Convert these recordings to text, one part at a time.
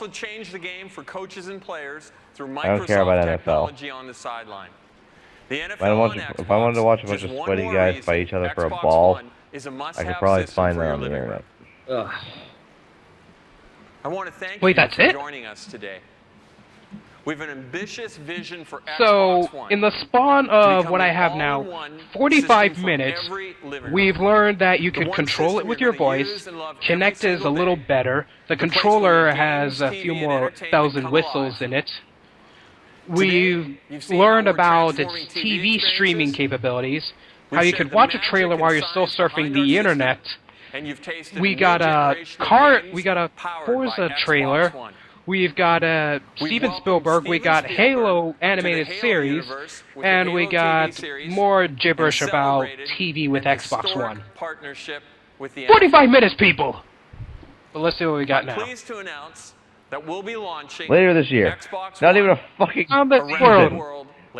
also changed the game for coaches and players through I don't care about Microsoft NFL. technology on the sideline. The NFL If I wanted to watch a bunch of sweaty guys fight each other for a ball, I could probably find that on the internet. Ugh. I want to thank Wait, you that's for it? joining us today. We have an ambitious vision for So, Xbox One. in the spawn of what I have now, 45 minutes, we've learned that you can control it with your voice, Kinect is a little better, the controller has a few more thousand whistles in it. We've learned about its TV streaming capabilities, how you could watch a trailer while you're still surfing the internet. We got a Forza trailer. We've got Steven Spielberg, we got Halo animated series, and we got more gibberish about TV with Xbox One. 45 minutes, people! But let's see what we got now. Pleased to announce that we'll be launching Later this year. Not even a fucking season.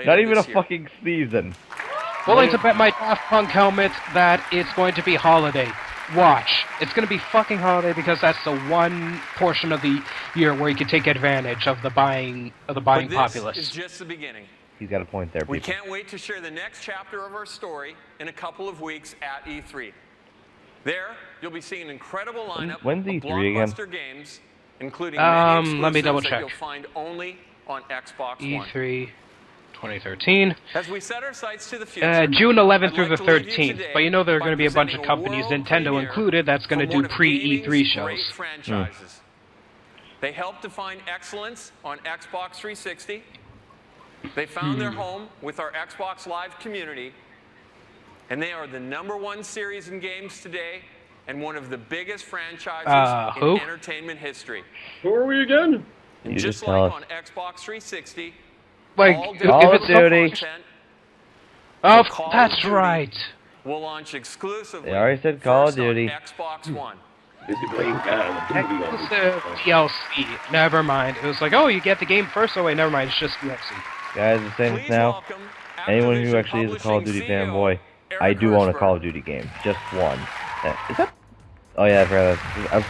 Not even a fucking season. Willing to bet my Daft Punk helmet that it's going to be holiday. Watch. It's going to be fucking holiday because that's the one portion of the year where you can take advantage of the buying populace. This is just the beginning. He's got a point there, people. We can't wait to share the next chapter of our story in a couple of weeks at E3. There, you'll be seeing an incredible lineup When's of E3 again? blockbuster games, including many let me double exclusives that check. you'll find only on Xbox One. E3 2013. As we set our sights to the future, June 11th through the I'd like to leave you 13th. today But you know there are by going to be a bunch of presenting a companies, world Nintendo premiere included, that's going to from one do of pre-E3 gaming's shows. great franchises. They helped define excellence on Xbox 360. They found their home with our Xbox Live community, and they are the #1 series in games today and one of the biggest franchises in entertainment history. Who are we again? And You just just tell like us. on Xbox 360, Like, all if Call of it's Duty. content Oh, Call that's of Duty right. will launch exclusively They already said Call of first on Duty. Xbox One. Busy playing Call of Duty on Exclusive this. DLC. Never mind. It was like, oh, you get the game first? Oh, wait, never mind. It's just DLC. Guys, the same as Please now. welcome Anyone who Activision actually is a Call of Duty Publishing fanboy, CEO, I do own a Eric Call of Duty game. Just one. Is that? Oh yeah, I forgot that.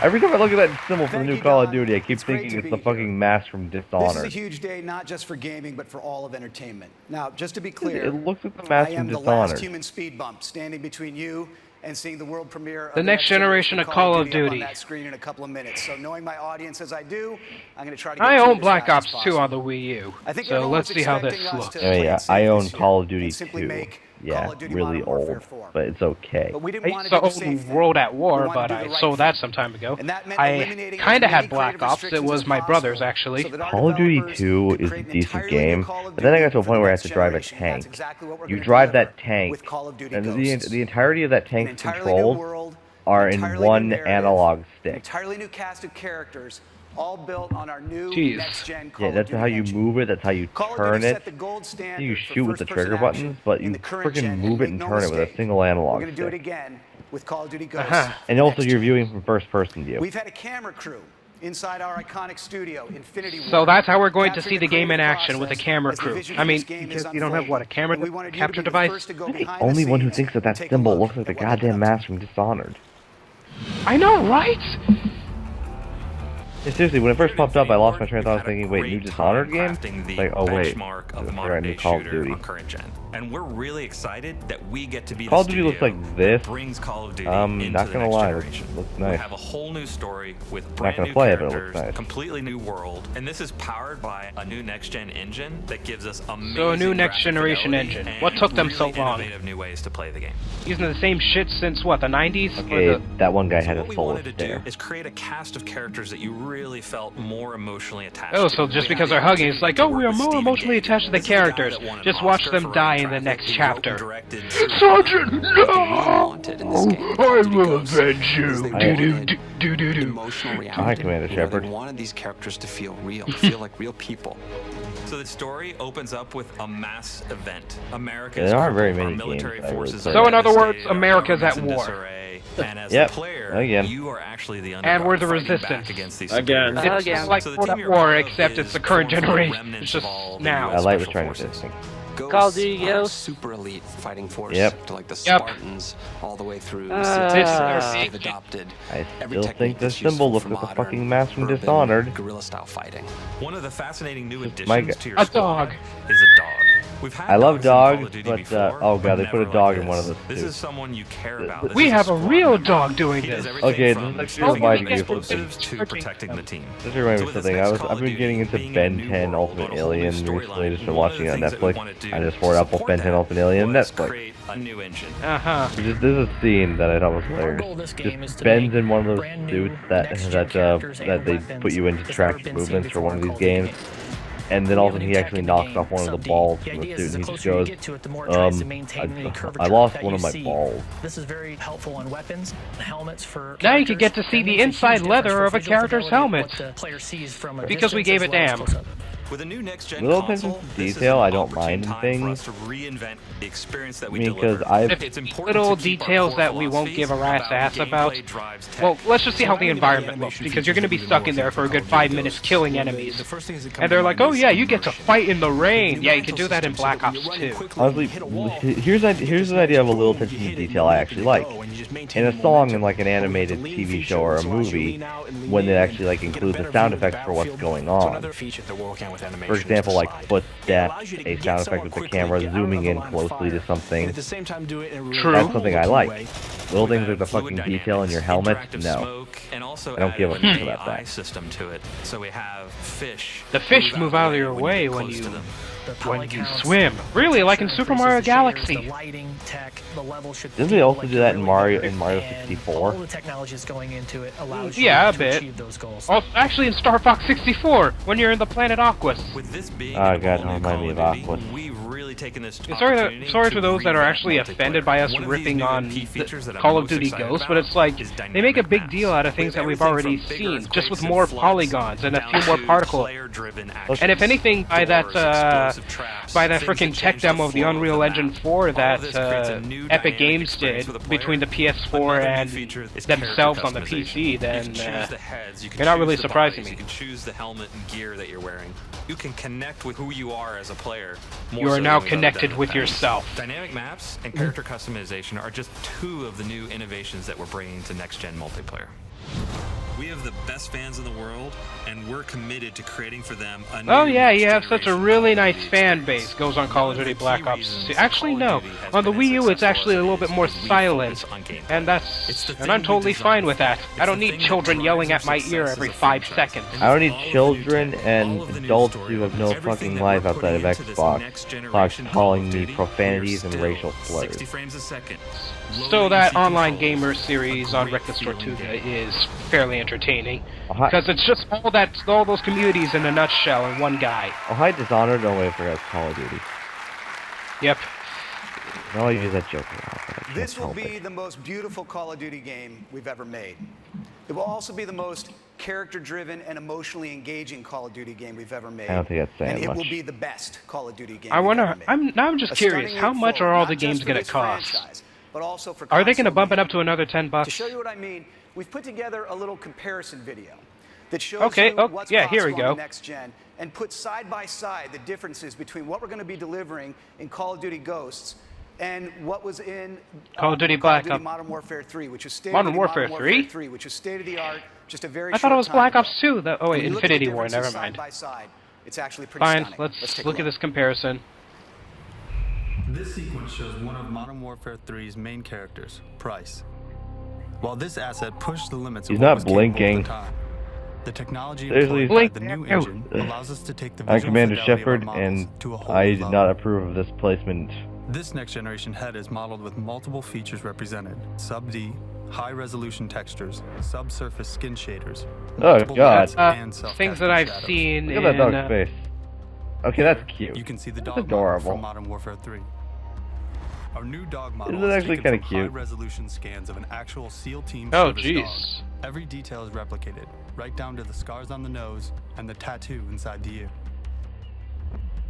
Every time I look at that symbol for the new Call of Duty, I keep thinking it's the fucking mask from This is Dishonored. a huge day, not just for gaming, but for all of entertainment. Now, just to be clear, It looks like the I mask am from the last Dishonored. human speed bump standing between you and seeing the world premiere of The next generation of Call of up Duty. on that screen in a couple of minutes. So knowing my audience as I do, I'm going to try to get I to own it as Black fast as Ops 2 possible. on the Wii U. I think So everyone's let's see how this expecting us looks. to Oh play yeah, it safe I own this year Call of Duty and simply 2. make Yeah, Call of Duty really Modern Warfare old, 4. but it's okay. But we didn't I want used to to do the same own thing. World at We War, wanted but to do I the right sold that thing. some time ago. And that meant I eliminating kind of as had many Black creative Ops. It restrictions was as my brother's, possible actually. so that our Call of Duty developers 2 could is a create an decent entirely game, new Call of but then I got to a Duty for point the where I have next to drive a generation. That's tank. exactly what we're You gonna drive deliver that tank, with Call of Duty and Ghosts. the entirety of that An tank's entirely new controls world, are an in entirely one new narrative, analog an stick. entirely new cast of characters, all built on our new Jeez. next-gen Call Yeah, of that's Duty how you engine. move it, that's how you Call of turn Duty it. set the gold standard You for shoot with the first-person trigger action buttons, but in you the current gen, freaking move it make and no turn it with a mistake, single We're analog going to do it stick. again with Call of Duty Ghosts. Uh-huh. And also next you're gen. viewing from first person view. We've had a camera crew inside our iconic studio, Infinity So Ward, that's how we're going to capturing see the game in creative action with a process camera as the crew. vision I for mean, this game because is you don't have, what, a unfolding. camera And we wanted you to capture be the device? first to go I'm the behind the only one who scenes thinks that and that take a symbol look looks like the at what they've been goddamn up to. mask from Dishonored. I know, right? Yeah, seriously, when it first popped up, I lost my train of thought thinking, wait, new Dishonored game? Like, oh wait, of I modern new day Call of shooter Duty. on current gen. And we're really excited that we get to be Call the of Duty looks studio like this. that brings Call of Duty Not into the gonna next lie, generation. looks We nice. have a whole new story with Not brand gonna new play it, but it characters, looks nice. completely new world, and this is powered by a new next gen engine that gives us amazing So a new next graphic generation fidelity engine. and What took them so really long? innovative new ways to play the game. Using the same shit since, what, the 90s? Okay, Or the... that one guy had What a we soul wanted to do stare. is create a cast of characters that you really felt more emotionally attached Oh, to. so just We because had they're the hugging, it's like, opportunity oh, to we work are with more Stephen emotionally Gage. attached to the This is a guy characters. that won an Just watch Oscar them for die writing in the traffic. next He wrote and chapter. directed Sergeant, wanted in this game, Call I of Duty will Ghosts, avenge is you. they Do wanted do do do. emotional Hi, reality. Commander They Shepard. wanted these characters to feel real, feel like real people. So the story opens up with a mass event. America Yeah, is there aren't very crippled. many Our military games I really forces play. are So in other words, devastated, our America's at government's in war. disarray, and as Yep, a player, again. you are actually the And we're the underdog fighting resistance. back against these Again. superior It's forces. like So the World team at you're War, part of except is it's the current formed from the generation. remnants It's of just all the now. US I like Special restraint Forces. resisting. Ghosts Call of Duty are Ghosts. super elite fighting force Yep. to like the Yep. Spartans all the way through This CTs. is- They've adopted I every still technique think the that's symbol useful looks for like a modern, fucking mask from urban, Dishonored. guerrilla-style fighting. One of the fascinating new my additions God. to your A squad dog. is a dog. We've had I love dogs in Call of dogs, Duty but, before, oh god, they but put a never dog like in one of this. those This too. is someone you care about. This We is a have a squad real member. dog doing He does this. everything Okay, from this shooting reminds me of explosives something. to protecting the team. This reminds So me of with this something. next I've Call been of getting Duty into being Ben a new 10 world, Ultimate but a whole new Alien storyline, recently. Just been one of watching the it on things that we Netflix. wanted to I just poured up support Ben 10 that Ultimate Alien was Netflix. create a new engine. Uh-huh. There's a scene that I thought was hilarious. goal of this game is Just to Ben's make in one of those brand new suits that next-gen characters and they weapons put you into that's track never been movements seen for one of before these in Call of games. Duty. And then We all of have a a sudden new he tech actually in the knocks game, off one of the Sub D. balls The from the idea suit is and the he just closer you goes, get to it, the more it tries to maintain the curvature I lost that one you of my see. balls. This is very helpful on weapons, helmets for Now you can get to characters, see and the makes a inside huge leather difference of a for visual character's fidelity of helmet. what the player sees from a Because we distance gave as a well as damn. close-up. With a new next-gen Little console, attention to this is detail, an I don't opportune mind time things. for us to reinvent the experience that we Because deliver. I've- It's important Little to keep our details core that we won't give a rat's philosophies ass about about. gameplay drives tech. Well, let's just see how the Surrounding environment the looks, animation because you're going to be features stuck even in there more for a good for 5 Call of minutes Duty killing Ghosts. enemies. The first thing that comes And they're to like, mind oh is yeah, you get to immersion. fight in the rain. With Yeah, new you can do rental that in systems Black so that when Ops you're running 2. quickly, you Honestly, hit a wall, here's an idea of a little attention to detail I actually like. In a song in like an animated TV show or a movie, when it actually like includes the sound effects for what's going on. For example, like footsteps, a sound effect with the camera zooming in closely to something. True. That's something I like. Little We've things like the added fluid fucking detail in your helmet, interactive no. smoke, and also I don't give a added shit about AI that. system to it. So we have fish. The fish move out of your way get when close you to them. when you swim. Really, like in Super Mario Galaxy. Didn't they also do that in Mario 64? Yeah, a bit. Oh, actually in Star Fox 64, when you're in the planet Aquas. With this being Oh, an God, all-new don't remind Call me of of Duty, Aquas. we've really taken this Sorry, sorry to those that are actually offended by us ripping on Call of Duty Ghosts, but it's like, they make a big deal out of things that we've already seen, just with more polygons and a few more particles. And if anything, by that frickin' tech demo of the Unreal Engine 4 that Epic Games did between the PS4 and themselves on the PC, then you're not really surprising me. You can choose the helmet and gear that you're wearing. You can connect with who you are as a player. You are now connected with yourself. Dynamic maps and character customization are just two of the new innovations that we're bringing to next-gen multiplayer. We have the best fans in the world, and we're committed to creating for them a new Oh yeah, you have such a generation really Call of nice Duty fan experience. base, goes on Call of Duty Black One of the Ops. key reasons Actually Call of no, Duty has on the been Wii U it's successful actually a little is bit more we focus silent, on gameplay. and It's the and thing I'm we totally designed fine with for. that. It's I don't the need thing that children drives yelling our at my success ear as every a 5 franchise. seconds. I don't need All of the new children tech, and all of the new adults story who have no elements, everything fucking that life we're outside of putting into this Xbox next calling generation Call of me Duty, profanities we're and still racial slurs. 60 frames a second. So Low that latency online controls, gamer a series on great Reckless feeling Tortuga game. is fairly entertaining. Oh, hi, Because it's just all those communities in a nutshell in one guy. oh, hi Dishonored. Oh wait, I forgot it's Call of Duty. Yep. No, I use that joke a lot, but I can't This will help be it. the most beautiful Call of Duty game we've ever made. It will also be the most character-driven and emotionally engaging Call of Duty game we've ever made. I don't think that's saying and it much. will be the best Call of Duty game I we've wonder. ever made. I'm just A curious. stunning How leap much are forward, all not the just games for gonna this cost? franchise, but also for Are they console gonna bump it up gaming. to another $10? To show you what I mean, we've put together a little comparison video that shows Okay, you oh, what's yeah, here we possible on go. the next gen and put side by side the differences between what we're going to be delivering in Call of Duty Ghosts and what was in Call of Duty Call Black of Duty Ops. Modern Warfare 3, which is state Modern of the Warfare Modern 3? Warfare 3, which is state of the art, just a very I thought it short was time Black ago. Ops 2. Oh When wait, you look at the Infinity War. differences Never mind. Side by side, it's actually pretty Fine. stunning. Let's take a look at this comparison. This sequence shows one of Modern Warfare 3's main characters, Price. While this asset pushed the limits of He's what not was capable at blinking. the time, the technology Seriously? employed by the new Blink. engine allows us to take the I'm visual Commander fidelity of our Shepard, models and to a whole I new did level. not approve of this placement. This next generation head is modeled with multiple features represented: sub-D, high-resolution textures, subsurface skin shaders, Oh, multiple God. lights, and Things that self-casting I've shadows. seen Look at that in. dog's face. Okay, that's cute. You can see the That's dog model adorable. from Modern Warfare 3. Our new dog model Isn't it is actually taken kinda from cute? high-resolution scans of an actual SEAL team Oh, service jeez. dog. Every detail is replicated, right down to the scars on the nose and the tattoo inside the ear.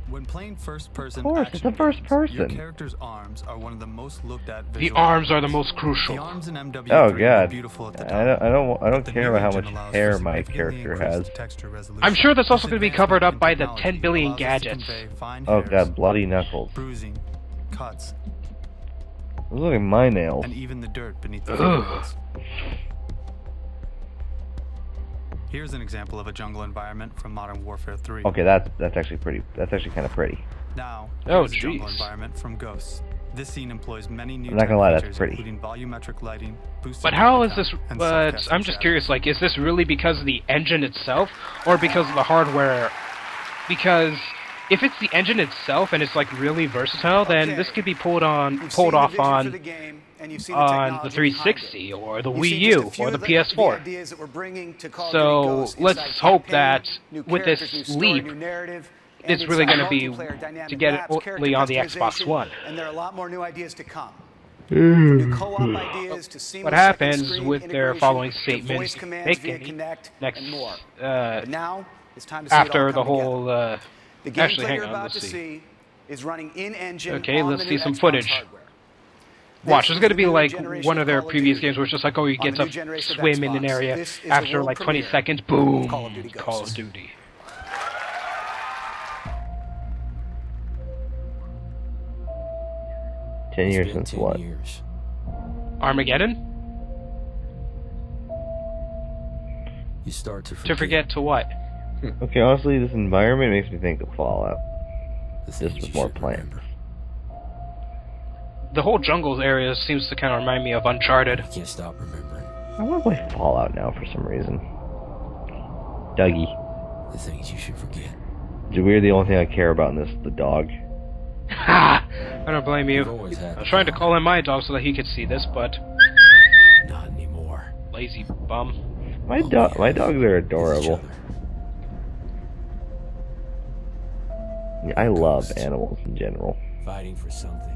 When playing first-person Of course, it's a first Your person. character's arms are one of the most looked at The visual arms are the elements. most crucial. The arms in MW3 Oh were god. beautiful at the I time. don't The care new about how engine much allows for hair my significantly character increased has. texture resolution. I'm sure that's also This going to be covered up by the advancement 10 in billion technology allows us to gadgets. convey fine Oh hairs, god, bloody knuckles. bruising, cuts, Those look like my nails. and even the dirt beneath the Ugh. fingernails. Here's an example of a jungle environment from Modern Warfare 3. Okay, that's actually pretty. That's actually kind of pretty. Now, Oh, here's a jungle jeez. environment from Ghosts. This scene employs many new I'm not tech gonna lie, that's features, pretty. including volumetric lighting, boosted But how light is this? count, and But self-casting I'm just shadows. curious. Like, is this really because of the engine itself, or because of the hardware? Because if it's the engine itself and it's like really versatile, then this could be pulled off on the 360 or the Wii U or the PS4. So, let's hope that with this leap, it's really going to be to get it only on the Xbox One. And there are a lot more new ideas to come. New co-op ideas to seamless What happens second-screen with their integration, following to statement, voice commands make via any Kinect, next and more. But now it's time to see after it all the come whole together. The gameplay actually, hang you're on, about let's to see. see is running in-engine Okay, on let's the see new some Xbox footage. hardware. Watch, This it's is going to the be new like generation one of their Call of previous Duty. games where it's just like, oh, you On get the new to generation of swim in an Xbox. area. This is the After world like 20 premiere seconds, of boom, Call of Duty Call Ghosts. of Duty. 10 years since what? Armageddon? You start To forget to what? Okay, honestly, this environment makes me think of Fallout. the Just things with you more should plants. remember. The whole jungles area seems to kind of remind me of Uncharted. You can't stop remembering I want to play Fallout now for some reason. Dougie. the things you should forget. We're the only thing I care about in this is the dog. Ha! I don't blame You've you. always had I was trying to power. call in my dog so that he could see this, but Not anymore. lazy bum. My dogs are adorable. I love animals in general. Fighting for something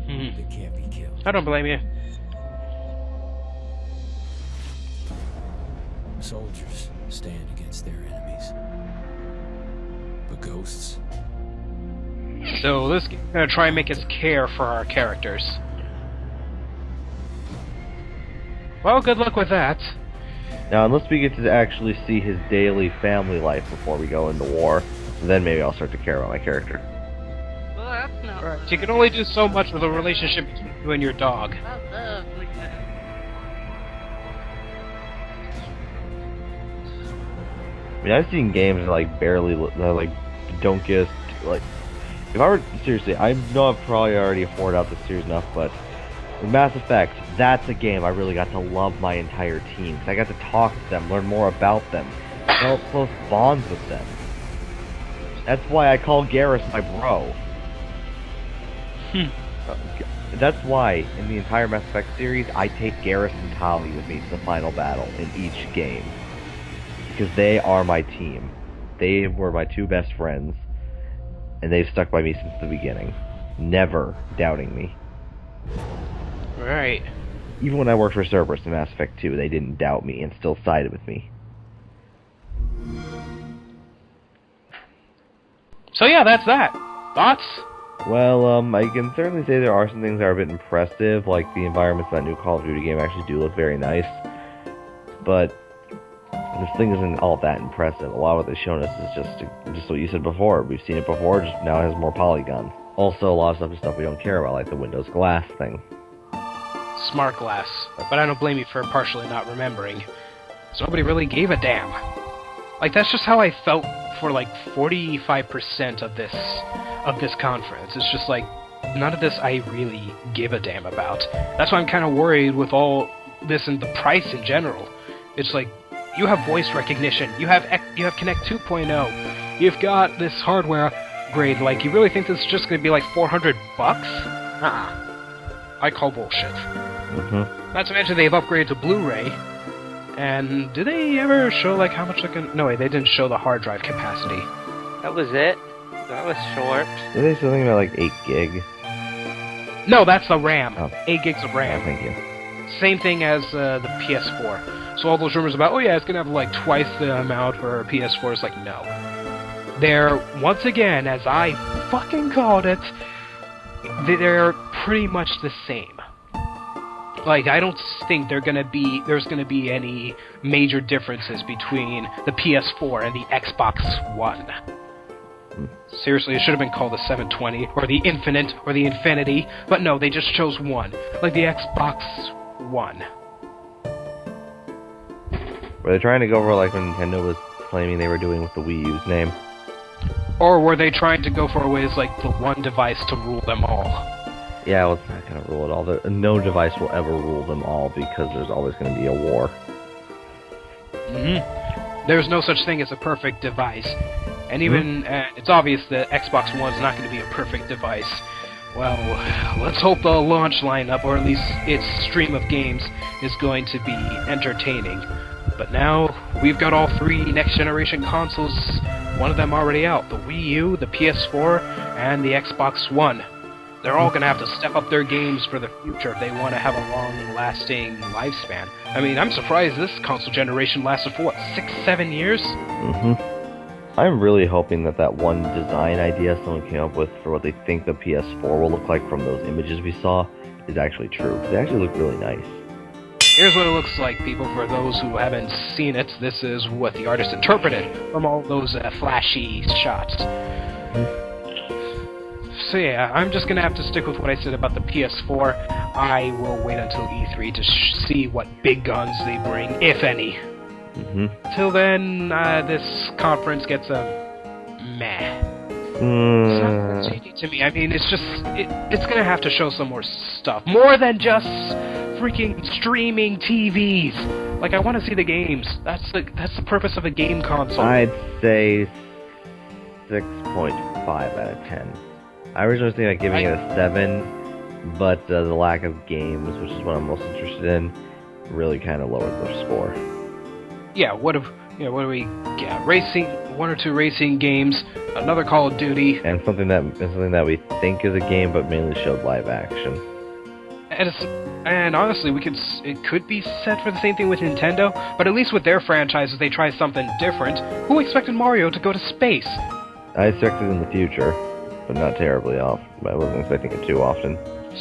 Hmm. that can't be killed. I don't blame you. Soldiers stand against their enemies. But ghosts, So this game's gonna try and make us care for our characters. Well, good luck with that. Now, unless we get to actually see his daily family life before we go into war, then maybe I'll start to care about my character. Well, that's not So you can only do so much with a relationship between you and your dog. I love Lieutenant. I mean, I've seen games that like barely, that like don't get like. If I were seriously, I know I've probably already afforded out this series enough, but with Mass Effect, that's a game I really got to love my entire team. 'Cause I got to talk to them, learn more about them, develop close bonds with them. That's why I call Garrus my bro. That's why in the entire Mass Effect series, I take Garrus and Tali with me to the final battle in each game. Because they are my team. They were my two best friends. And they've stuck by me since the beginning. Never doubting me. Right. Even when I worked for Cerberus in Mass Effect 2, they didn't doubt me and still sided with me. So yeah, that's that. Thoughts? Well, I can certainly say there are some things that are a bit impressive, like the environments in that new Call of Duty game actually do look very nice. But this thing isn't all that impressive. A lot of what they've shown us is just what you said before. We've seen it before, just now it has more polygons. Also, a lot of stuff is stuff we don't care about, like the Windows Glass thing. Smart glass. But I don't blame you for partially not remembering. So nobody really gave a damn. Like, that's just how I felt for like 45% of this conference. It's just like, none of this I really give a damn about. That's why I'm kind of worried with all this and the price in general. It's like, you have voice recognition, you have Kinect 2.0, you've got this hardware upgrade. Like, you really think this is just going to be like $400? I call bullshit. Not to mention they've upgraded to Blu-ray. And did they ever show like how much they can? No, wait, they didn't show the hard drive capacity. That was it? That was short. Did they say something about like 8 gig? No, that's the RAM. Oh. 8 gigs of Oh, RAM. thank you. Same thing as the PS4. So all those rumors about, oh yeah, it's gonna have like twice the amount for PS4 is like, no. they're, once again, as I fucking called it, they're pretty much the same. Like, I don't think there's gonna be any major differences between the PS4 and the Xbox One. Seriously, it should have been called the 720, or the Infinite, or the Infinity, but no, they just chose one. Like the Xbox One. Were they trying to go over like when Nintendo was claiming they were doing with the Wii U's name? Or were they trying to go for ways like the one device to rule them all? Yeah, well, it's not going to rule it all. No device will ever rule them all because there's always going to be a war. There's no such thing as a perfect device. And even, it's obvious that Xbox One's not going to be a perfect device. Well, let's hope the launch lineup, or at least its stream of games, is going to be entertaining. But now, we've got all 3 next-generation consoles, one of them already out, the Wii U, the PS4, and the Xbox One. They're all going to have to step up their games for the future if they want to have a long-lasting lifespan. I mean, I'm surprised this console generation lasted for, what, 6-7 years? I'm really hoping that one design idea someone came up with for what they think the PS4 will look like from those images we saw is actually true. They actually look really nice. Here's what it looks like, people. For those who haven't seen it, this is what the artist interpreted from all those flashy shots. So yeah, I'm just gonna have to stick with what I said about the PS4. I will wait until E3 to see what big guns they bring, if any. Till then, this conference gets a meh. It's not that shady to me. I mean, it's just it's gonna have to show some more stuff, more than just freaking streaming TVs. Like, I want to see the games. That's the purpose of a game console. I'd say 6.5 out of 10. I originally was thinking of giving it a 7, but the lack of games, which is what I'm most interested in, really kind of lowered the score. Yeah, what do we get? Racing, 1 or 2 racing games, another Call of Duty, and something that we think is a game, but mainly showed live action. And honestly, it could be set for the same thing with Nintendo, but at least with their franchises, they try something different. Who expected Mario to go to space? I expected it in the future, but not terribly often. I wasn't expecting it too often.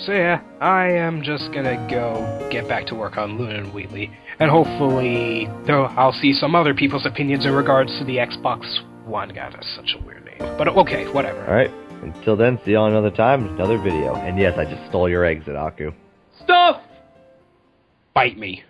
So yeah, I am just gonna go get back to work on Luna and Wheatley, and hopefully, though, I'll see some other people's opinions in regards to the Xbox One. God, that's such a weird name. But okay, whatever. Alright, until then, see y'all another time, another video. And yes, I just stole your eggs at Aku. Stuff! Bite me.